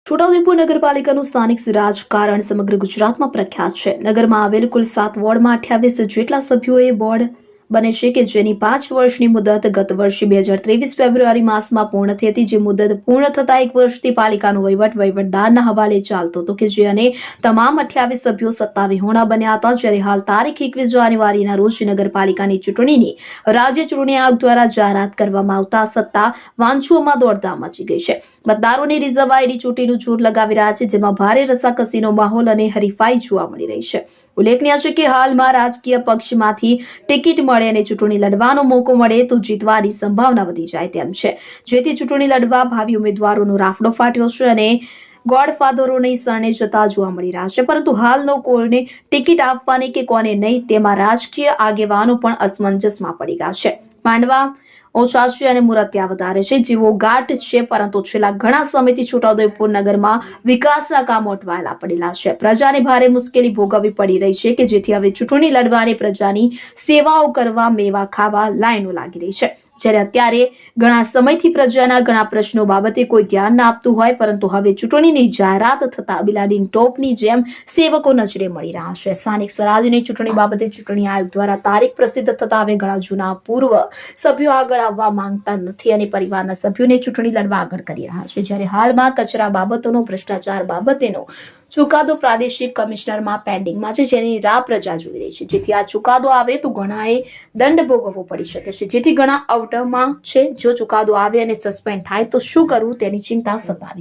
છોટાઉદેપુર નગરપાલિકાનું સ્થાનિક રાજકારણ સમગ્ર ગુજરાતમાં પ્રખ્યાત છે. નગરમાં આવેલ કુલ 7 વોર્ડમાં 28 જેટલા સભ્યોએ બોર્ડ બને છે કે જેની 5 વર્ષની મુદત ગત વર્ષે 2023 ફેબ્રુઆરી માસમાં પૂર્ણ થઈ હતી. જે મુદત પૂર્ણ થતા 1 વર્ષથી પાલિકાનો વહીવટ વહીવટદારના હવાલે ચાલતો હતો કે જે અને તમામ 28 સભ્યો સત્તા વિહોણા બન્યા હતા. જ્યારે હાલ તારીખ 21 જાન્યુઆરીના રોજ નગરપાલિકાની ચૂંટણીની રાજ્ય ચૂંટણી આયોગ દ્વારા જાહેરાત કરવામાં આવતા સત્તા વાંચુઓમાં દોડધામ મચી ગઈ છે. મતદારોની રિઝર્વાયેલી ચૂંટણીનું જોર લગાવી રહ્યા છે, જેમાં ભારે રસાકસીનો માહોલ અને હરીફાઈ જોવા મળી રહી છે. ઉલ્લેખનીય છે કે હાલમાં રાજકીય પક્ષમાંથી ટિકિટ મળે અને ચૂંટણી લડવાનો મોકો મળે તો જીતવાની સંભાવના વધી જાય તેમ છે. જેથી ચૂંટણી લડવા ભાવિ ઉમેદવારોનો રાફડો ફાટ્યો છે અને ગોડફાધરોની શરણે જતા જોવા મળી રહ્યા છે. પરંતુ હાલનો કોને ટિકિટ આપવાની કે કોને નહીં તેમાં રાજકીય આગેવાનો પણ અસમંજસમાં પડી ગયા છે. માંડવા ઓછા છે અને મુરત્યા વધારે છે જેવો ગાંઠ છે, પરંતુ છેલ્લા ઘણા સમયથી છોટાઉદેપુર નગરમાં વિકાસના કામો અટવાયેલા પડેલા છે. પ્રજાને ભારે મુશ્કેલી ભોગવવી પડી રહી છે કે જેથી હવે ચૂંટણી લડવાની પ્રજાની સેવાઓ કરવા મેવા ખાવા લાઈનો લાગી રહી છે. જ્યારે અત્યારે ઘણા સમયથી પ્રજાના ઘણા પ્રશ્નો બાબતે કોઈ ધ્યાન ના આપતું હોય, પરંતુ હવે ચૂંટણીની જાહેરાત થતા બિલાડીની ટોપની જેમ સેવકો નજરે મળી રહ્યા છે. સ્થાનિક સ્વરાજની ચૂંટણી બાબતે ચૂંટણી આયોગ દ્વારા તારીખ પ્રસિદ્ધ થતા હવે ઘણા જૂના પૂર્વ સભ્યો આગળ આવવા માંગતા નથી અને પરિવારના સભ્યોને ચૂંટણી લડવા આગળ કરી રહ્યા છે. જ્યારે હાલમાં કચરા બાબતોનો ભ્રષ્ટાચાર બાબતેનો ચુકાદો પ્રાદેશિક કમિશનરમાં પેન્ડિંગમાં છે, જેની રાહ પ્રજા જોઈ રહી છે. જેથી આ ચુકાદો આવે તો ઘણાએ દંડ ભોગવવો પડી શકે છે, જેથી ઘણા અવઢવમાં છે. જો ચુકાદો આવે અને સસ્પેન્ડ થાય તો શું કરવું તેની ચિંતા સતાવી